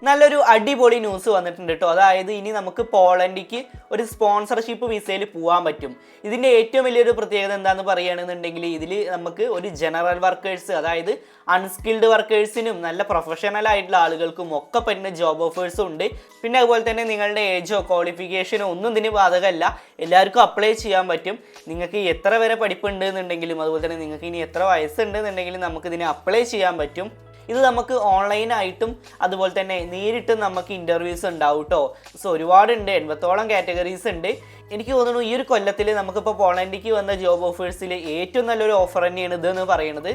നല്ലൊരു അടിപൊളി ന്യൂസ് വന്നിട്ടുണ്ട് കേട്ടോ. അതായത് ഇനി നമുക്ക് പോളണ്ടിക്ക് ഒരു സ്പോൺസർഷിപ്പ് വിസയിൽ പോകാൻ പറ്റും. ഇതിൻ്റെ ഏറ്റവും വലിയൊരു പ്രത്യേകത എന്താണെന്ന് പറയുകയാണെന്നുണ്ടെങ്കിൽ ഇതിൽ നമുക്ക് ഒരു ജനറൽ വർക്കേഴ്സ്, അതായത് അൺസ്കിൽഡ് വർക്കേഴ്സിനും നല്ല പ്രൊഫഷണൽ ആയിട്ടുള്ള ആളുകൾക്കും ഒക്കെ പറ്റുന്ന ജോബ് ഓഫേഴ്സും ഉണ്ട്. പിന്നെ അതുപോലെ തന്നെ നിങ്ങളുടെ ഏജോ ക്വാളിഫിക്കേഷനോ ഒന്നും ഇതിന് ബാധകമല്ല, എല്ലാവർക്കും അപ്ലൈ ചെയ്യാൻ പറ്റും. നിങ്ങൾക്ക് എത്ര വരെ പഠിപ്പുണ്ട് എന്നുണ്ടെങ്കിലും അതുപോലെ തന്നെ നിങ്ങൾക്ക് ഇനി എത്ര വയസ്സുണ്ട് എന്നുണ്ടെങ്കിലും നമുക്കിതിനെ അപ്ലൈ ചെയ്യാൻ പറ്റും. ഇത് നമുക്ക് ഓൺലൈനായിട്ടും അതുപോലെ തന്നെ നേരിട്ടും നമുക്ക് ഇൻ്റർവ്യൂസ് ഉണ്ടാവും കേട്ടോ. സോ ഒരുപാടുണ്ട്, 80ഓളം കാറ്റഗറീസ് ഉണ്ട്. എനിക്ക് തോന്നുന്നു ഈ ഒരു കൊല്ലത്തിൽ നമുക്കിപ്പോൾ പോളണ്ടിക്ക് വന്ന ജോബ് ഓഫേഴ്സിൽ ഏറ്റവും നല്ലൊരു ഓഫർ തന്നെയാണ് ഇതെന്ന് പറയുന്നത്.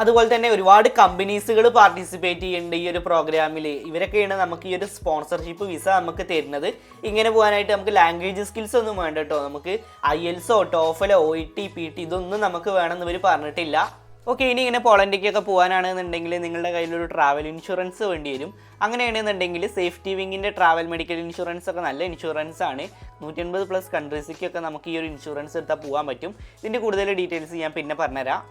അതുപോലെ തന്നെ ഒരുപാട് കമ്പനീസുകൾ പാർട്ടിസിപ്പേറ്റ് ചെയ്യുന്നുണ്ട് ഈ ഒരു പ്രോഗ്രാമിൽ. ഇവരൊക്കെയാണ് നമുക്ക് ഈ ഒരു സ്പോൺസർഷിപ്പ് വിസ നമുക്ക് തരുന്നത്. ഇങ്ങനെ പോകാനായിട്ട് നമുക്ക് ലാംഗ്വേജ് സ്കിൽസ് ഒന്നും വേണ്ട കേട്ടോ. നമുക്ക് IELTS, TOEFL, OET, PT ഇതൊന്നും നമുക്ക് വേണമെന്ന് ഇവർ പറഞ്ഞിട്ടില്ല. ഓക്കെ, ഇനി ഇങ്ങനെ പോളണ്ടിക്കൊക്കെ പോകാനാണെന്നുണ്ടെങ്കിൽ നിങ്ങളുടെ കയ്യിലൊരു ട്രാവൽ ഇൻഷുറൻസ് വേണ്ടി വരും. അങ്ങനെയാണെന്നുണ്ടെങ്കിൽ സേഫ്റ്റി വിങ്ങിൻ്റെ ട്രാവൽ മെഡിക്കൽ ഇൻഷുറൻസ് ഒക്കെ നല്ല ഇൻഷുറൻസ് ആണ്. 180+ കൺട്രീസിലേക്കൊക്കെ നമുക്ക് ഈ ഒരു ഇൻഷുറൻസ് എടുത്താൽ പോകാൻ പറ്റും. ഇതിൻ്റെ കൂടുതൽ ഡീറ്റെയിൽസ് ഞാൻ പിന്നെ പറഞ്ഞുതരാം.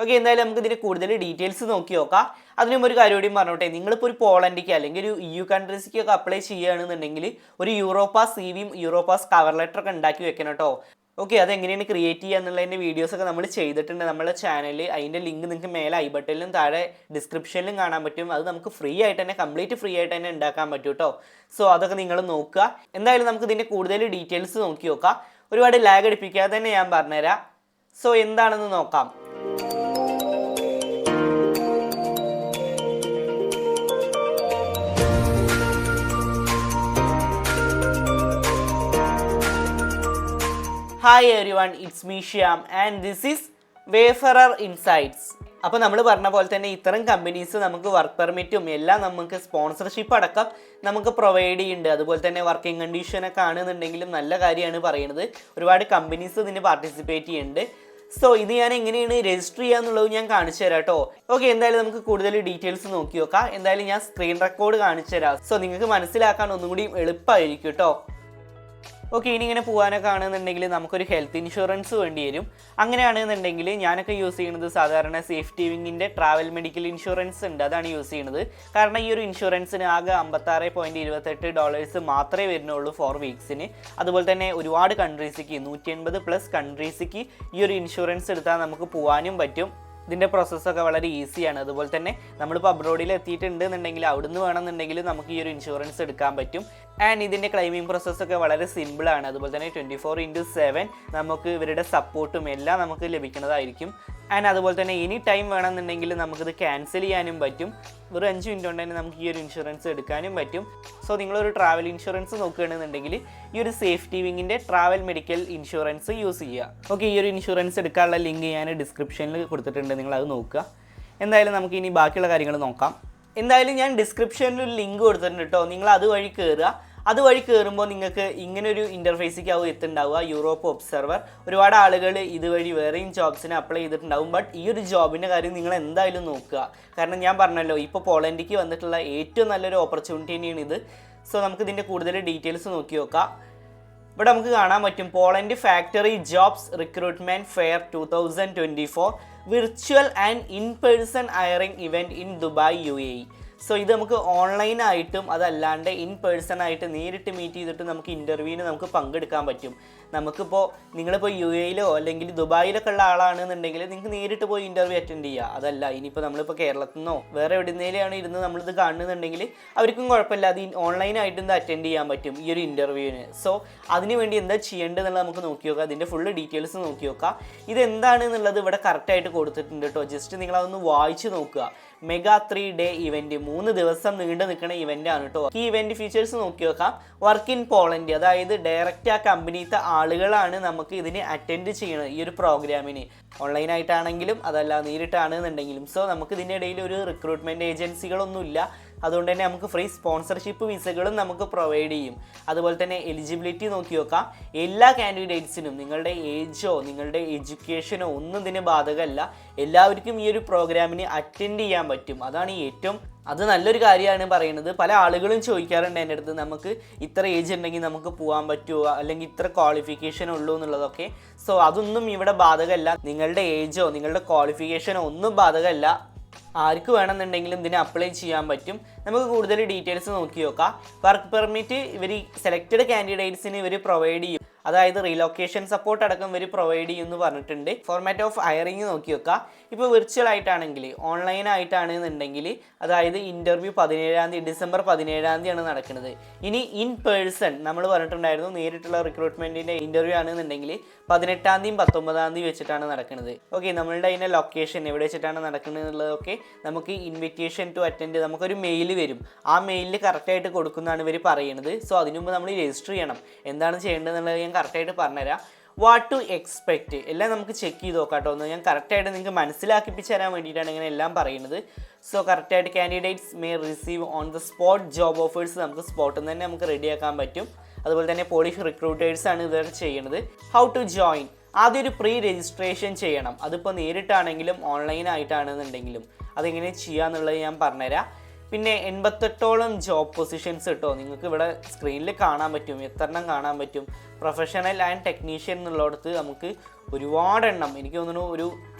ഓക്കെ, എന്തായാലും നമുക്ക് ഇതിൻ്റെ കൂടുതൽ ഡീറ്റെയിൽസ് നോക്കി നോക്കാം. അതിനും ഒരു കാര്യം കൂടി പറഞ്ഞോട്ടെ, നിങ്ങളിപ്പോൾ ഒരു പോളണ്ടിക്ക് അല്ലെങ്കിൽ ഒരു EU കൺട്രീസിലേക്കൊക്കെ അപ്ലൈ ചെയ്യുകയാണെന്നുണ്ടെങ്കിൽ ഒരു യൂറോപാസ് CVയും യൂറോപാസ് കവർ ലെറ്റർ ഒക്കെ ഉണ്ടാക്കി വെക്കണം കേട്ടോ. ഓക്കെ, അതെങ്ങനെയാണ് ക്രിയേറ്റ് ചെയ്യുക എന്നുള്ളതിൻ്റെ വീഡിയോസൊക്കെ നമ്മൾ ചെയ്തിട്ടുണ്ട് നമ്മുടെ ചാനലിൽ. അതിൻ്റെ ലിങ്ക് നിങ്ങൾക്ക് മേലെ ഐ ബട്ടണിലും താഴെ ഡിസ്ക്രിപ്ഷനിലും കാണാൻ പറ്റും. അത് നമുക്ക് ഫ്രീ ആയിട്ട് തന്നെ, കംപ്ലീറ്റ് ഫ്രീ ആയിട്ട് തന്നെ ഉണ്ടാക്കാൻ പറ്റും കേട്ടോ. സോ അതൊക്കെ നിങ്ങൾ നോക്കുക. എന്തായാലും നമുക്ക് ഇതിൻ്റെ കൂടുതൽ ഡീറ്റെയിൽസ് നോക്കി നോക്കാം. ഒരുപാട് ലാഗ് അടിപ്പിക്കാതെ തന്നെ ഞാൻ പറഞ്ഞുതരാം. സോ എന്താണെന്ന് നോക്കാം. Hi everyone, it's me Shyam and this is wayfarer insights. അപ്പോൾ നമ്മൾ പറഞ്ഞ പോലെ തന്നെ ഇത്തരം കമ്പനീസ് നമുക്ക് വർക്ക് പെർമിറ്റും എല്ലാം നമുക്ക് സ്പോൺസർഷിപ്പ് അടക്കം നമുക്ക് പ്രൊവൈഡ് ചെയ്യുന്നുണ്ട്. അതുപോലെ തന്നെ വർക്കിംഗ് കണ്ടീഷനൊക്കെ ആണെന്നുണ്ടെങ്കിലും നല്ല കാര്യമാണ് പറയുന്നത്. ഒരുപാട് കമ്പനീസ് ഇതിന് പാർട്ടിസിപ്പേറ്റ് ചെയ്യുന്നുണ്ട്. സോ ഇത് ഞാൻ എങ്ങനെയാണ് രജിസ്റ്റർ ചെയ്യുക എന്നുള്ളത് ഞാൻ കാണിച്ചു തരാം കേട്ടോ. ഓക്കെ, എന്തായാലും നമുക്ക് കൂടുതൽ ഡീറ്റെയിൽസ് നോക്കി നോക്കാം. എന്തായാലും ഞാൻ സ്ക്രീൻ റെക്കോർഡ് കാണിച്ചു തരാം. സോ നിങ്ങൾക്ക് മനസ്സിലാക്കാൻ ഒന്നും കൂടി എളുപ്പമായിരിക്കും കേട്ടോ. ഓക്കെ, ഇനി ഇങ്ങനെ പോകാനൊക്കെ ആണെന്നുണ്ടെങ്കിൽ നമുക്കൊരു ഹെൽത്ത് ഇൻഷുറൻസ് വേണ്ടി വരും. അങ്ങനെയാണെന്നുണ്ടെങ്കിൽ ഞാനൊക്കെ യൂസ് ചെയ്യുന്നത് സാധാരണ സേഫ്റ്റി വിങ്ങിൻ്റെ ട്രാവൽ മെഡിക്കൽ ഇൻഷുറൻസ് ഉണ്ട്, അതാണ് യൂസ് ചെയ്യുന്നത്. കാരണം ഈ ഒരു ഇൻഷുറൻസിന് ആകെ $56.28 മാത്രമേ വരുന്നുള്ളൂ 4 വീക്സിന്. അതുപോലെ തന്നെ ഒരുപാട് കൺട്രീസിക്ക് 180+ കൺട്രീസിക്ക് ഈ ഒരു ഇൻഷുറൻസ് എടുത്താൽ നമുക്ക് പോകാനും പറ്റും. ഇതിൻ്റെ പ്രോസസ്സൊക്കെ വളരെ ഈസിയാണ്. അതുപോലെ തന്നെ നമ്മളിപ്പോൾ അബ്രോഡിൽ എത്തിയിട്ടുണ്ട് എന്നുണ്ടെങ്കിൽ അവിടുന്ന് വേണമെന്നുണ്ടെങ്കിൽ നമുക്ക് ഈ ഒരു ഇൻഷുറൻസ് എടുക്കാൻ പറ്റും. ആൻഡ് ഇതിൻ്റെ ക്ലെയിമിംഗ് പ്രോസസ്സൊക്കെ വളരെ സിമ്പിളാണ്. അതുപോലെ തന്നെ 24/7 നമുക്ക് ഇവരുടെ സപ്പോർട്ടും എല്ലാം നമുക്ക് ലഭിക്കുന്നതായിരിക്കും. ആൻഡ് അതുപോലെ തന്നെ എനി ടൈം വേണമെന്നുണ്ടെങ്കിൽ നമുക്കിത് ക്യാൻസൽ ചെയ്യാനും പറ്റും. ഒരു 5 മിനിറ്റ് കൊണ്ട് തന്നെ നമുക്ക് ഈ ഒരു ഇൻഷുറൻസ് എടുക്കാനും പറ്റും. സോ നിങ്ങളൊരു ട്രാവൽ ഇൻഷുറൻസ് നോക്കുകയാണെന്നുണ്ടെങ്കിൽ ഈ ഒരു സേഫ്റ്റി വിങ്ങിൻ്റെ ട്രാവൽ മെഡിക്കൽ ഇൻഷുറൻസ് യൂസ് ചെയ്യുക. ഓക്കെ, ഈ ഒരു ഇൻഷുറൻസ് എടുക്കാനുള്ള ലിങ്ക് ഞാൻ ഡിസ്ക്രിപ്ഷനിൽ കൊടുത്തിട്ടുണ്ട്, നിങ്ങളത് നോക്കുക. എന്തായാലും നമുക്ക് ഇനി ബാക്കിയുള്ള കാര്യങ്ങൾ നോക്കാം. എന്തായാലും ഞാൻ ഡിസ്ക്രിപ്ഷനിൽ ഒരു ലിങ്ക് കൊടുത്തിട്ടുണ്ട് കേട്ടോ. നിങ്ങൾ അതുവഴി കയറുക. അതുവഴി കയറുമ്പോൾ നിങ്ങൾക്ക് ഇങ്ങനൊരു ഇൻ്റർഫേസിലേക്കാവും എത്തുണ്ടാവുക, യൂറോപ്പ് ഒബ്സർവർ. ഒരുപാട് ആളുകൾ ഇതുവഴി വേറെയും ജോബ്സിന് അപ്ലൈ ചെയ്തിട്ടുണ്ടാവും. ബട്ട് ഈ ഒരു ജോബിൻ്റെ കാര്യം നിങ്ങൾ എന്തായാലും നോക്കുക. കാരണം ഞാൻ പറഞ്ഞല്ലോ, ഇപ്പോൾ പോളണ്ടിക്ക് വന്നിട്ടുള്ള ഏറ്റവും നല്ലൊരു ഓപ്പർച്യൂണിറ്റി തന്നെയാണ് ഇത്. സോ നമുക്കിതിൻ്റെ കൂടുതൽ ഡീറ്റെയിൽസ് നോക്കി നോക്കാം. ഇവിടെ നമുക്ക് കാണാൻ പറ്റും Poland factory jobs recruitment fair 2024 virtual and in person hiring event in Dubai UAE. So ഇത് നമുക്ക് ഓൺലൈനായിട്ടും അതല്ലാണ്ട് ഇൻ പേഴ്സൺ ആയിട്ട് നേരിട്ട് മീറ്റ് ചെയ്തിട്ട് നമുക്ക് ഇൻ്റർവ്യൂവിന് നമുക്ക് പങ്കെടുക്കാൻ പറ്റും. നമുക്കിപ്പോൾ നിങ്ങളിപ്പോൾ UAEയിലോ അല്ലെങ്കിൽ ദുബായിലൊക്കെ ഉള്ള ആളാണെന്നുണ്ടെങ്കിൽ നിങ്ങൾക്ക് നേരിട്ട് പോയി ഇൻ്റർവ്യൂ അറ്റൻഡ് ചെയ്യുക. അതല്ല, ഇനിയിപ്പോൾ നമ്മളിപ്പോൾ കേരളത്തിൽ നിന്നോ വേറെ എവിടുന്നേലാണ് ഇരുന്ന് നമ്മളിത് കാണുന്നുണ്ടെങ്കിൽ അവർക്കും കുഴപ്പമില്ല, അത് ഓൺലൈനായിട്ട് ഇത് അറ്റൻഡ് ചെയ്യാൻ പറ്റും ഈ ഒരു ഇൻ്റർവ്യൂവിന്. സോ അതിന് വേണ്ടി എന്താ ചെയ്യേണ്ടതെന്നുള്ളത് നമുക്ക് നോക്കി നോക്കാം. അതിൻ്റെ ഫുള്ള് ഡീറ്റെയിൽസ് നോക്കി നോക്കാം. ഇതെന്താണെന്നുള്ളത് ഇവിടെ കറക്റ്റായിട്ട് കൊടുത്തിട്ടുണ്ട് കേട്ടോ. ജസ്റ്റ് നിങ്ങളതൊന്ന് വായിച്ച് നോക്കുക. മെഗാ 3 ഡേ ഇവൻറ്റ്, 3 ദിവസം നീണ്ടു നിൽക്കുന്ന ഇവൻ്റ് ആണ് കേട്ടോ. ഈ ഇവൻറ്റ് ഫീച്ചേഴ്സ് നോക്കി നോക്കാം. വർക്ക് ഇൻ പോളണ്ട്, അതായത് ഡയറക്റ്റ് ആ കമ്പനിത്തെ ആളുകളാണ് നമുക്ക് ഇതിന് അറ്റൻഡ് ചെയ്യണത് ഈ ഒരു പ്രോഗ്രാമിന്. ഓൺലൈനായിട്ടാണെങ്കിലും അതല്ല നേരിട്ടാണെന്നുണ്ടെങ്കിലും. സോ നമുക്ക് ഇതിൻ്റെ ഇടയിൽ ഒരു റിക്രൂട്ട്മെൻറ്റ് ഏജൻസികളൊന്നുമില്ല. അതുകൊണ്ട് തന്നെ നമുക്ക് ഫ്രീ സ്പോൺസർഷിപ്പ് വിസകളും നമുക്ക് പ്രൊവൈഡ് ചെയ്യും. അതുപോലെ തന്നെ എലിജിബിലിറ്റി നോക്കി നോക്കാം. എല്ലാ കാൻഡിഡേറ്റ്സിനും നിങ്ങളുടെ ഏജോ നിങ്ങളുടെ എഡ്യൂക്കേഷനോ ഒന്നും ഇതിന് ബാധകമല്ല. എല്ലാവർക്കും ഈ ഒരു പ്രോഗ്രാമിന് അറ്റൻഡ് ചെയ്യാൻ പറ്റും. അതാണ് അത് നല്ലൊരു കാര്യമാണ് പറയുന്നത്. പല ആളുകളും ചോദിക്കാറുണ്ട് എൻ്റെ അടുത്ത്, നമുക്ക് ഇത്ര ഏജ് ഉണ്ടെങ്കിൽ നമുക്ക് പോകാൻ പറ്റുമോ, അല്ലെങ്കിൽ ഇത്ര ക്വാളിഫിക്കേഷൻ ഉള്ളൂ എന്നുള്ളതൊക്കെ. സോ അതൊന്നും ഇവിടെ ബാധകമല്ല. നിങ്ങളുടെ ഏജോ നിങ്ങളുടെ ക്വാളിഫിക്കേഷനോ ഒന്നും ബാധകമല്ല. ആർക്ക് വേണമെന്നുണ്ടെങ്കിലും ഇതിന് അപ്ലൈ ചെയ്യാൻ പറ്റും. നമുക്ക് കൂടുതൽ ഡീറ്റെയിൽസ് നോക്കി നോക്കാം. വർക്ക് പെർമിറ്റ് ഇവർ സെലക്റ്റഡ് കാൻഡിഡേറ്റ്സിന് ഇവർ പ്രൊവൈഡ് ചെയ്യും, അതായത് റീലൊക്കേഷൻ സപ്പോർട്ട് അടക്കം ഇവർ പ്രൊവൈഡ് ചെയ്യുമെന്ന് പറഞ്ഞിട്ടുണ്ട്. ഫോർമാറ്റ് ഓഫ് ഹയറിംഗ് നോക്കി വെക്കാം. ഇപ്പോൾ വിർച്വൽ ആയിട്ടാണെങ്കിൽ, ഓൺലൈൻ ആയിട്ടാണെന്നുണ്ടെങ്കിൽ, അതായത് ഇൻ്റർവ്യൂ 17-ാം തീയതി ഡിസംബർ 17-ാം തീയതിയാണ് നടക്കുന്നത്. ഇനി ഇൻ പേഴ്സൺ നമ്മൾ പറഞ്ഞിട്ടുണ്ടായിരുന്നു, നേരിട്ടുള്ള റിക്രൂട്ട്മെൻറ്റിൻ്റെ ഇൻ്റർവ്യൂ ആണെന്നുണ്ടെങ്കിൽ 18-ാം തീയതി 19-ാം തീയതി വെച്ചിട്ടാണ് നടക്കുന്നത്. ഓക്കെ, നമ്മളുടെ അതിൻ്റെ ലൊക്കേഷൻ എവിടെ വെച്ചിട്ടാണ് നടക്കുന്നത് എന്നുള്ളതൊക്കെ നമുക്ക് ഇൻവിറ്റേഷൻ ടു അറ്റൻഡ് നമുക്കൊരു മെയിൽ വരും. ആ മെയിലിൽ കറക്റ്റായിട്ട് കൊടുക്കുന്നതാണ് ഇവർ പറയുന്നത്. സോ അതിനു മുമ്പ് നമ്മൾ രജിസ്റ്റർ ചെയ്യണം. എന്താണ് ചെയ്യേണ്ടതെന്നുള്ളത് ഞാൻ കറക്റ്റായിട്ട് പറഞ്ഞുതരാം. വാട്ട് ടു എക്സ്പെക്റ്റ് എല്ലാം നമുക്ക് ചെക്ക് ചെയ്ത് നോക്കാം കേട്ടോ. ഒന്ന് ഞാൻ കറക്റ്റായിട്ട് നിങ്ങൾക്ക് മനസ്സിലാക്കിപ്പിച്ച് തരാൻ വേണ്ടിയിട്ടാണ് ഇങ്ങനെ എല്ലാം പറയുന്നത്. സോ കറക്റ്റായിട്ട് candidates may receive on the spot job offers നമുക്ക് സ്പോട്ടിൽ നിന്ന് തന്നെ നമുക്ക് റെഡിയാക്കാൻ പറ്റും. അതുപോലെ തന്നെ പോളിഷ് റിക്രൂട്ടേഴ്സാണ് ഇതുവരെ ചെയ്യുന്നത്. ഹൗ ടു ജോയിൻ, ആദ്യം ഒരു പ്രീ രജിസ്ട്രേഷൻ ചെയ്യണം. അതിപ്പോൾ നേരിട്ടാണെങ്കിലും ഓൺലൈൻ ആയിട്ടാണെന്നുണ്ടെങ്കിലും അതെങ്ങനെ ചെയ്യാന്നുള്ളത് ഞാൻ പറഞ്ഞുതരാം. പിന്നെ 88ഓളം ജോബ് പൊസിഷൻസ് കേട്ടോ നിങ്ങൾക്ക് ഇവിടെ സ്ക്രീനിൽ കാണാൻ പറ്റും. എത്രണ്ണം കാണാൻ പറ്റും? പ്രൊഫഷണൽ ആൻഡ് ടെക്നീഷ്യൻ എന്നുള്ളിടത്ത് നമുക്ക് ഒരുപാടെണ്ണം, എനിക്ക് തോന്നുന്നു ഒരു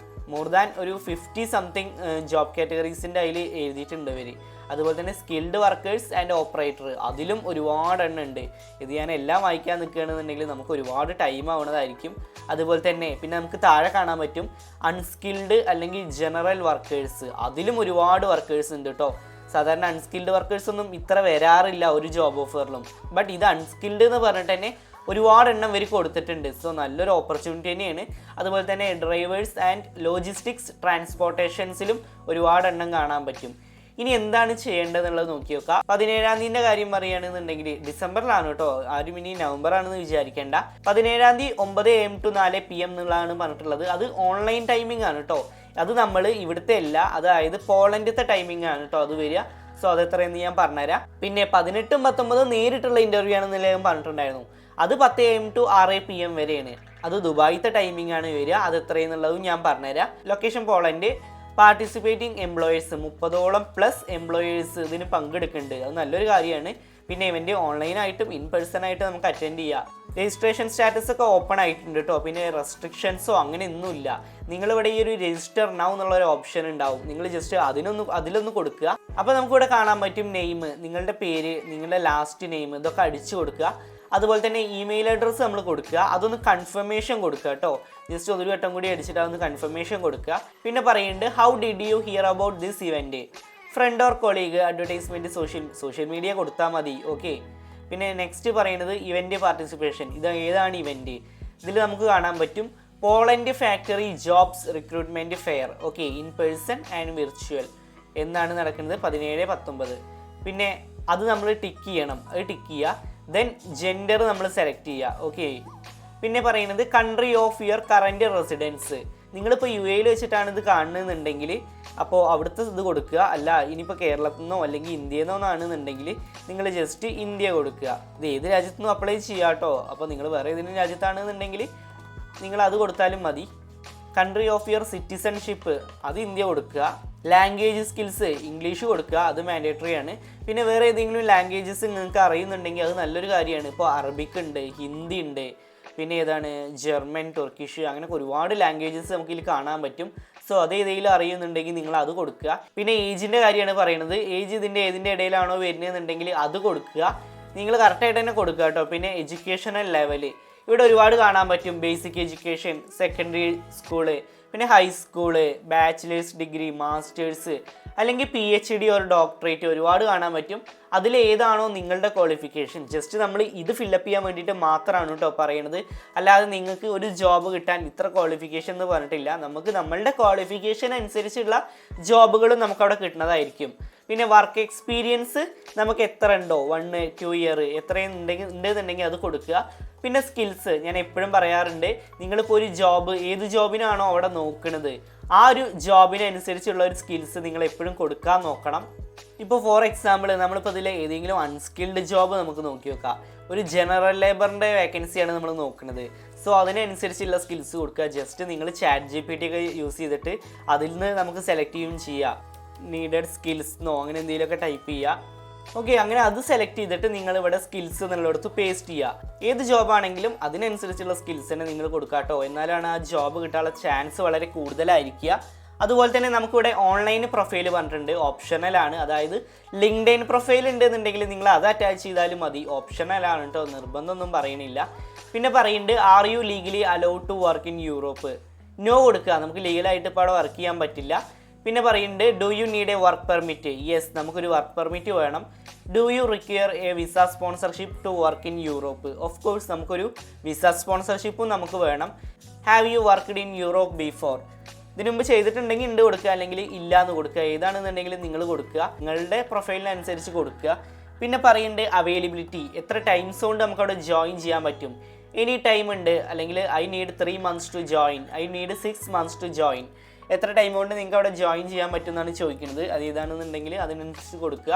മോർ ദാൻ ഒരു 50 സംതിങ് ജോബ് കാറ്റഗറീസിൻ്റെ അതിൽ എഴുതിയിട്ടുണ്ട് ഇവർ. അതുപോലെ തന്നെ സ്കിൽഡ് വർക്കേഴ്സ് ആൻഡ് ഓപ്പറേറ്റർ, അതിലും ഒരുപാട് എണ്ണം ഉണ്ട്. ഇത് ഞാൻ എല്ലാം വായിക്കാൻ നിൽക്കുകയാണെന്നുണ്ടെങ്കിൽ നമുക്ക് ഒരുപാട് ടൈം ആവുന്നതായിരിക്കും. അതുപോലെ തന്നെ പിന്നെ നമുക്ക് താഴെ കാണാൻ പറ്റും അൺസ്കിൽഡ് അല്ലെങ്കിൽ ജനറൽ വർക്കേഴ്സ്, അതിലും ഒരുപാട് വർക്കേഴ്സ് ഉണ്ട് കേട്ടോ. സാധാരണ അൺസ്കിൽഡ് വർക്കേഴ്സ് ഒന്നും ഇത്ര വരാറില്ല ഒരു ജോബ് ഓഫറിലും. ബട്ട് ഇത് അൺസ്കിൽഡ് എന്ന് പറഞ്ഞിട്ട് തന്നെ ഒരുപാട് എണ്ണം ഇവർ കൊടുത്തിട്ടുണ്ട്. സോ നല്ലൊരു ഓപ്പർച്യൂണിറ്റി തന്നെയാണ്. അതുപോലെ തന്നെ ഡ്രൈവേഴ്സ് ആൻഡ് ലോജിസ്റ്റിക്സ് ട്രാൻസ്പോർട്ടേഷൻസിലും ഒരുപാട് എണ്ണം കാണാൻ പറ്റും. ഇനി എന്താണ് ചെയ്യേണ്ടതെന്നുള്ളത് നോക്കി നോക്കാം. 17-ാം തീയതിൻ്റെ കാര്യം പറയുകയാണെന്നുണ്ടെങ്കിൽ ഡിസംബറിലാണ് കേട്ടോ, ആരും ഇനി നവംബർ ആണെന്ന് വിചാരിക്കേണ്ട. 17-ാം തീയതി 9 AM to 4 PM എന്നുള്ളതാണ് പറഞ്ഞിട്ടുള്ളത്. അത് ഓൺലൈൻ ടൈമിംഗ് ആണ് കേട്ടോ. അത് നമ്മൾ ഇവിടുത്തെ അല്ല, അതായത് പോളണ്ടിലത്തെ ടൈമിംഗ് ആണ് കേട്ടോ അത് വരിക. സോ അത് എത്രയെന്ന് ഞാൻ പറഞ്ഞുതരാം. പിന്നെ 18ഉം 19 നേരിട്ടുള്ള ഇൻ്റർവ്യൂ ആണെന്നുള്ള ഞാൻ പറഞ്ഞിട്ടുണ്ടായിരുന്നു. അത് 10 AM to 6 PM വരെയാണ്. അത് ദുബായിത്തെ ടൈമിംഗ് ആണ് വരിക. അത് എത്രയെന്നുള്ളതും ഞാൻ പറഞ്ഞുതരാം. Location Poland. പാർട്ടിസിപ്പേറ്റിംഗ് എംപ്ലോയേഴ്സ് 30ഓളം പ്ലസ് എംപ്ലോയേഴ്സ് ഇതിന് പങ്കെടുക്കുന്നുണ്ട്. അത് നല്ലൊരു കാര്യമാണ്. പിന്നെ ഇവൻ്റെ ഓൺലൈനായിട്ടും ഇൻ പേഴ്സൺ ആയിട്ട് നമുക്ക് അറ്റൻഡ് ചെയ്യാം. രജിസ്ട്രേഷൻ സ്റ്റാറ്റസ് ഒക്കെ ഓപ്പൺ ആയിട്ടുണ്ട് കേട്ടോ. പിന്നെ റെസ്ട്രിക്ഷൻസോ അങ്ങനെ ഒന്നുമില്ല. നിങ്ങളിവിടെ ഈ ഒരു രജിസ്റ്റർ നൗ എന്നുള്ളൊരു ഓപ്ഷൻ ഉണ്ടാവും. നിങ്ങൾ ജസ്റ്റ് അതിലൊന്ന് കൊടുക്കുക. അപ്പോൾ നമുക്കിവിടെ കാണാൻ പറ്റും നെയിം, നിങ്ങളുടെ പേര്, നിങ്ങളുടെ ലാസ്റ്റ് നെയിം, ഇതൊക്കെ അടിച്ചു കൊടുക്കുക. അതുപോലെ തന്നെ ഇമെയിൽ അഡ്രസ്സ് നമ്മൾ കൊടുക്കുക. അതൊന്ന് കൺഫർമേഷൻ കൊടുക്കുക കേട്ടോ. ജസ്റ്റ് ഒരു വട്ടം കൂടി അടിച്ചിട്ട് അതൊന്ന് കൺഫർമേഷൻ കൊടുക്കുക. പിന്നെ പറയുന്നുണ്ട് how did you hear about this event, friend or colleague, advertisement, social media കൊടുത്താൽ മതി. ഓക്കെ. പിന്നെ നെക്സ്റ്റ് പറയുന്നത് ഇവൻറ്റ് പാർട്ടിസിപ്പേഷൻ. ഇത് ഏതാണ് ഇവൻറ്റ്? ഇതിൽ നമുക്ക് കാണാൻ പറ്റും Poland factory jobs recruitment fair. Okay, in person and virtual എന്നാണ് നടക്കുന്നത് 17-19. പിന്നെ അത് നമ്മൾ ടിക്ക് ചെയ്യണം. അത് ടിക്ക് ചെയ്യുക. ദെൻ ജെൻഡർ നമ്മൾ സെലക്ട് ചെയ്യുക. ഓക്കെ. പിന്നെ പറയുന്നത് country of your current residence. നിങ്ങളിപ്പോൾ UAE വെച്ചിട്ടാണ് ഇത് കാണുന്നതെന്നുണ്ടെങ്കിൽ അപ്പോൾ അവിടുത്തെ ഇത് കൊടുക്കുക. അല്ല ഇനിയിപ്പോൾ കേരളത്തിൽ നിന്നോ അല്ലെങ്കിൽ ഇന്ത്യയിൽ നിന്നോ ആണെന്നുണ്ടെങ്കിൽ നിങ്ങൾ ജസ്റ്റ് ഇന്ത്യ കൊടുക്കുക. ഇത് ഏത് രാജ്യത്തു നിന്നും അപ്ലൈ ചെയ്യുക കേട്ടോ. അപ്പോൾ നിങ്ങൾ വേറെ ഏതെങ്കിലും രാജ്യത്താണെന്നുണ്ടെങ്കിൽ നിങ്ങൾ അത് കൊടുത്താലും മതി. കൺട്രി ഓഫ് യുവർ സിറ്റിസൺഷിപ്പ് അത് ഇന്ത്യ കൊടുക്കുക. ലാംഗ്വേജ് സ്കിൽസ് ഇംഗ്ലീഷ് കൊടുക്കുക, അത് മാൻഡേറ്ററി ആണ്. പിന്നെ വേറെ ഏതെങ്കിലും ലാംഗ്വേജസ് നിങ്ങൾക്ക് അറിയുന്നുണ്ടെങ്കിൽ അത് നല്ലൊരു കാര്യമാണ്. ഇപ്പോൾ അറബിക് ഉണ്ട്, ഹിന്ദി ഉണ്ട്, പിന്നെ ഏതാണ് ജർമ്മൻ, തുർക്കിഷ്, അങ്ങനെ ഒരുപാട് ലാംഗ്വേജസ് നമുക്ക് ഇതിൽ കാണാൻ പറ്റും. സോ അത് ഏതെങ്കിലും അറിയുന്നുണ്ടെങ്കിൽ നിങ്ങൾ അത് കൊടുക്കുക. പിന്നെ ഏജിൻ്റെ കാര്യമാണ് പറയുന്നത്. ഏജ് ഏതിൻ്റെ ഇടയിലാണോ വരുന്നതെന്നുണ്ടെങ്കിൽ അത് കൊടുക്കുക. നിങ്ങൾ കറക്റ്റായിട്ട് തന്നെ കൊടുക്കുക കേട്ടോ. പിന്നെ എഡ്യൂക്കേഷണൽ ലെവല് ഇവിടെ ഒരുപാട് കാണാൻ പറ്റും. ബേസിക് എഡ്യൂക്കേഷൻ, സെക്കൻഡറി സ്കൂള്, പിന്നെ ഹൈസ്കൂള്, ബാച്ചിലേഴ്സ് ഡിഗ്രി, മാസ്റ്റേഴ്സ്, അല്ലെങ്കിൽ PhD ഒരു ഡോക്ടറേറ്റ് ഒരുപാട് കാണാൻ പറ്റും. അതിലേതാണോ നിങ്ങളുടെ ക്വാളിഫിക്കേഷൻ ജസ്റ്റ് നമ്മൾ ഇത് ഫില്ലപ്പ് ചെയ്യാൻ വേണ്ടിയിട്ട് മാത്രമാണ് കേട്ടോ പറയണത്. അല്ലാതെ നിങ്ങൾക്ക് ഒരു ജോബ് കിട്ടാൻ ഇത്ര ക്വാളിഫിക്കേഷൻ എന്ന് പറഞ്ഞിട്ടില്ല. നമുക്ക് നമ്മളുടെ ക്വാളിഫിക്കേഷൻ അനുസരിച്ചുള്ള ജോബുകളും നമുക്കവിടെ കിട്ടുന്നതായിരിക്കും. പിന്നെ വർക്ക് എക്സ്പീരിയൻസ് നമുക്ക് എത്ര ഉണ്ടോ, 1-2 ഇയർ എത്രയും ഉണ്ടെന്നുണ്ടെങ്കിൽ അത് കൊടുക്കുക. പിന്നെ സ്കിൽസ് ഞാൻ എപ്പോഴും പറയാറുണ്ട്, നിങ്ങളിപ്പോൾ ഒരു ജോബ് ഏത് ജോബിനാണോ അവിടെ നോക്കുന്നത് ആ ഒരു ജോബിനനുസരിച്ചുള്ള ഒരു സ്കിൽസ് നിങ്ങൾ എപ്പോഴും കൊടുക്കാൻ നോക്കണം. ഇപ്പോൾ ഫോർ എക്സാമ്പിൾ നമ്മളിപ്പോൾ ഇതിൽ ഏതെങ്കിലും അൺസ്കിൽഡ് ജോബ് നമുക്ക് നോക്കി വെക്കാം. ഒരു ജനറൽ ലേബറിൻ്റെ വേക്കൻസിയാണ് നമ്മൾ നോക്കുന്നത്. സോ അതിനനുസരിച്ചുള്ള സ്കിൽസ് കൊടുക്കുക. ജസ്റ്റ് നിങ്ങൾ ChatGPT ഒക്കെ യൂസ് ചെയ്തിട്ട് അതിൽ നിന്ന് നമുക്ക് സെലക്ട് ചെയ്യുകയും ചെയ്യാം. നീഡഡ് സ്കിൽസ് എന്നോ അങ്ങനെ എന്തെങ്കിലുമൊക്കെ ടൈപ്പ് ചെയ്യുക. ഓക്കെ, അങ്ങനെ അത് സെലക്ട് ചെയ്തിട്ട് നിങ്ങൾ ഇവിടെ സ്കിൽസ് എന്നുള്ളിടത്ത് പേസ്റ്റ് ചെയ്യുക. ഏത് ജോബാണെങ്കിലും അതിനനുസരിച്ചുള്ള സ്കിൽസ് തന്നെ നിങ്ങൾ കൊടുക്കുക കേട്ടോ. എന്നാലാണ് ആ ജോബ് കിട്ടാനുള്ള ചാൻസ് വളരെ കൂടുതലായിരിക്കുക. അതുപോലെ തന്നെ നമുക്കിവിടെ ഓൺലൈൻ പ്രൊഫൈൽ പറഞ്ഞിട്ടുണ്ട്, ഓപ്ഷണലാണ്. അതായത് ലിങ്ക്ഡൈൻ പ്രൊഫൈൽ ഉണ്ടെന്നുണ്ടെങ്കിൽ നിങ്ങൾ അത് അറ്റാച്ച് ചെയ്താലും മതി, ഓപ്ഷണലാണ് കേട്ടോ, നിർബന്ധമൊന്നും പറയണില്ല. പിന്നെ പറയുന്നുണ്ട് are you legally allowed to work in Europe. No കൊടുക്കുക, നമുക്ക് ലീഗലായിട്ട് ഇപ്പോൾ അവിടെ വർക്ക് ചെയ്യാൻ പറ്റില്ല. പിന്നെ പറയുന്നുണ്ട് do you need a work permit. Yes, നമുക്കൊരു വർക്ക് പെർമിറ്റ് വേണം. Do you require a visa sponsorship to work in Europe. Of course നമുക്കൊരു വിസ സ്പോൺസർഷിപ്പും നമുക്ക് വേണം. Have you worked in Europe before. ഇതിനു മുമ്പ് ചെയ്തിട്ടുണ്ടെങ്കിൽ ഉണ്ട് കൊടുക്കുക, അല്ലെങ്കിൽ ഇല്ല എന്ന് കൊടുക്കുക. ഏതാണെന്നുണ്ടെങ്കിൽ നിങ്ങൾ കൊടുക്കുക, നിങ്ങളുടെ പ്രൊഫൈലിനനുസരിച്ച് കൊടുക്കുക. പിന്നെ പറയുന്നുണ്ട് അവൈലബിലിറ്റി, എത്ര ടൈംസ് കൊണ്ട് നമുക്കവിടെ ജോയിൻ ചെയ്യാൻ പറ്റും. എനി ടൈം ഉണ്ട്, അല്ലെങ്കിൽ I need 3 months to join, I need 6 months to join. എത്ര ടൈം കൊണ്ട് നിങ്ങൾക്ക് അവിടെ ജോയിൻ ചെയ്യാൻ പറ്റും എന്നാണ് ചോദിക്കുന്നത്. അത് ഏതാണെന്നുണ്ടെങ്കിൽ അതിനനുസരിച്ച് കൊടുക്കുക.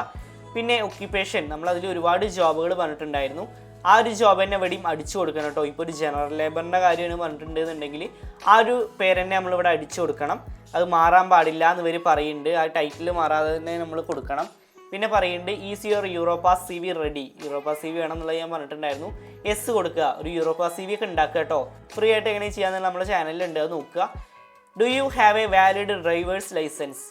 പിന്നെ ഒക്യുപ്പേഷൻ, നമ്മളതിൽ ഒരുപാട് ജോബുകൾ പറഞ്ഞിട്ടുണ്ടായിരുന്നു. ആ ഒരു ജോബ് തന്നെ എവിടെയും അടിച്ചു കൊടുക്കണം കേട്ടോ. ഇപ്പോൾ ഒരു ജനറൽ ലേബറിൻ്റെ കാര്യമാണ് പറഞ്ഞിട്ടുണ്ടെന്നുണ്ടെങ്കിൽ ആ ഒരു പേര് തന്നെ നമ്മളിവിടെ അടിച്ചു കൊടുക്കണം. അത് മാറാൻ പാടില്ല എന്ന് ഇവർ പറയുന്നുണ്ട്. ആ ടൈറ്റിൽ മാറാതെ തന്നെ നമ്മൾ കൊടുക്കണം. പിന്നെ പറയുന്നുണ്ട് is your യൂറോപാസ് CV ready. യൂറോപാസ് CV വേണം എന്നുള്ളത് ഞാൻ പറഞ്ഞിട്ടുണ്ടായിരുന്നു. യെസ് കൊടുക്കുക, ഒരു യൂറോപാസ് CV ഒക്കെ ഉണ്ടാക്കുക കേട്ടോ. ഫ്രീ ആയിട്ട് എങ്ങനെ ചെയ്യാമെന്നുള്ള നമ്മുടെ ചാനലിലുണ്ട്, അത് നോക്കുക. Do you have a valid driver's licence.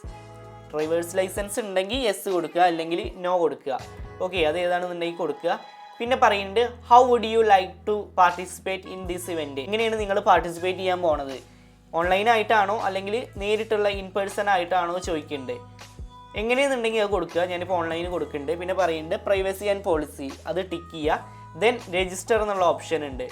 Driver's licence ഉണ്ടെങ്കിൽ യെസ് കൊടുക്കുക, അല്ലെങ്കിൽ നോ കൊടുക്കുക. ഓക്കെ, അത് ഏതാണെന്നുണ്ടെങ്കിൽ കൊടുക്കുക. പിന്നെ പറയുന്നുണ്ട് how would you like to participate in this event. എങ്ങനെയാണ് നിങ്ങൾ പാർട്ടിസിപ്പേറ്റ് ചെയ്യാൻ പോണത്? ഓൺലൈനായിട്ടാണോ അല്ലെങ്കിൽ നേരിട്ടുള്ള ഇൻ പേഴ്സൺ ആയിട്ടാണോ ചോദിക്കേണ്ടത്. എങ്ങനെയെന്നുണ്ടെങ്കിൽ അത് കൊടുക്കുക. ഞാനിപ്പോൾ ഓൺലൈന് കൊടുക്കുന്നുണ്ട്. പിന്നെ പറയുന്നുണ്ട് പ്രൈവസി ആൻഡ് പോളിസി, അത് ടിക്ക് ചെയ്യുക. ദെൻ രജിസ്റ്റർ എന്നുള്ള ഓപ്ഷൻ ഉണ്ട്,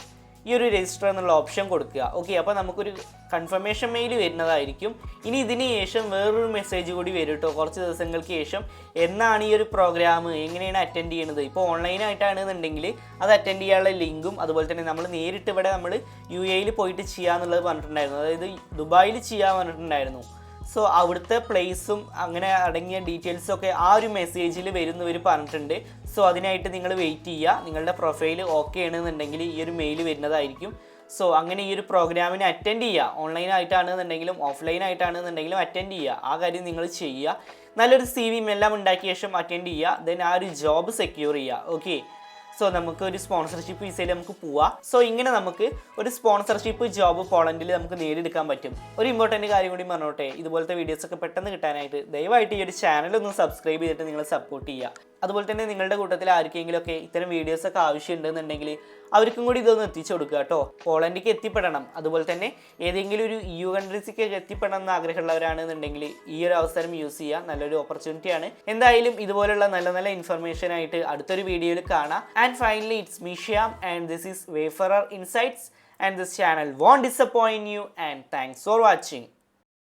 ഈ ഒരു രജിസ്റ്റർ എന്നുള്ള ഓപ്ഷൻ കൊടുക്കുക. ഓക്കെ, അപ്പോൾ നമുക്കൊരു കൺഫർമേഷൻ മെയിൽ വരുന്നതായിരിക്കും. ഇനി ഇതിന് ശേഷം വേറൊരു മെസ്സേജ് കൂടി വരും കേട്ടോ, കുറച്ച് ദിവസങ്ങൾക്ക് ശേഷം. എന്നാണ് ഈ ഒരു പ്രോഗ്രാം, എങ്ങനെയാണ് അറ്റൻഡ് ചെയ്യണത്. ഇപ്പോൾ ഓൺലൈനായിട്ടാണെന്നുണ്ടെങ്കിൽ അത് അറ്റൻഡ് ചെയ്യാനുള്ള ലിങ്കും, അതുപോലെ തന്നെ നമ്മൾ നേരിട്ട് ഇവിടെ നമ്മൾ UAE പോയിട്ട് ചെയ്യാന്നുള്ളത് പറഞ്ഞിട്ടുണ്ടായിരുന്നു. അതായത് ദുബായിൽ ചെയ്യാൻ പറഞ്ഞിട്ടുണ്ടായിരുന്നു. സോ അവിടുത്തെ പ്ലേസും അങ്ങനെ അടങ്ങിയ ഡീറ്റെയിൽസൊക്കെ ആ ഒരു മെസ്സേജിൽ വരുന്നവർ പറഞ്ഞിട്ടുണ്ട്. സോ അതിനായിട്ട് നിങ്ങൾ വെയിറ്റ് ചെയ്യുക. നിങ്ങളുടെ പ്രൊഫൈൽ ഓക്കെ ആണെന്നുണ്ടെങ്കിൽ ഈ ഒരു മെയിൽ വരുന്നതായിരിക്കും. സോ അങ്ങനെ ഈ ഒരു പ്രോഗ്രാമിന് അറ്റൻഡ് ചെയ്യുക. ഓൺലൈനായിട്ടാണെന്നുണ്ടെങ്കിലും ഓഫ്ലൈൻ ആയിട്ടാണെന്നുണ്ടെങ്കിലും അറ്റൻഡ് ചെയ്യുക. ആ കാര്യം നിങ്ങൾ ചെയ്യുക. നല്ലൊരു CV എല്ലാം ഉണ്ടാക്കിയ ശേഷം അറ്റൻഡ് ചെയ്യുക. ദെൻ ആ ഒരു ജോബ് സെക്യൂർ ചെയ്യുക. ഓക്കെ, സോ നമുക്ക് ഒരു സ്പോൺസർഷിപ്പ് വിസയിൽ നമുക്ക് പോവാം. സോ ഇങ്ങനെ നമുക്ക് ഒരു സ്പോൺസർഷിപ്പ് ജോബ് പോളണ്ടിൽ നമുക്ക് നേടിയെടുക്കാൻ പറ്റും. ഒരു ഇമ്പോർട്ടൻറ്റ് കാര്യം കൂടി പറഞ്ഞോട്ടെ, ഇതുപോലത്തെ വീഡിയോസൊക്കെ പെട്ടെന്ന് കിട്ടാനായിട്ട് ദയവായിട്ട് ഈ ഒരു ചാനൽ ഒന്ന് സബ്സ്ക്രൈബ് ചെയ്തിട്ട് നിങ്ങൾ സപ്പോർട്ട് ചെയ്യുക. അതുപോലെ തന്നെ നിങ്ങളുടെ കൂട്ടത്തിൽ ആർക്കെങ്കിലുമൊക്കെ ഇത്തരം വീഡിയോസൊക്കെ ആവശ്യമുണ്ടെന്നുണ്ടെങ്കിൽ അവർക്കും കൂടി ഇതൊന്ന് എത്തിച്ചു കൊടുക്കുക കേട്ടോ. പോളണ്ടിലേക്ക് എത്തിപ്പെടണം, അതുപോലെ തന്നെ ഏതെങ്കിലും ഒരു EU കൺട്രീസിലേക്ക് എത്തിപ്പെടണം എന്ന് ആഗ്രഹമുള്ളവരാണെന്നുണ്ടെങ്കിൽ ഈ ഒരു അവസരം യൂസ് ചെയ്യുക, നല്ലൊരു ഓപ്പർച്യൂണിറ്റിയാണ്. എന്തായാലും ഇതുപോലുള്ള നല്ല നല്ല ഇൻഫർമേഷൻ ആയിട്ട് അടുത്തൊരു വീഡിയോയിൽ കാണാം. And finally it's me Shyam and this is wayfarer insights and this channel won't disappoint you and thanks for watching.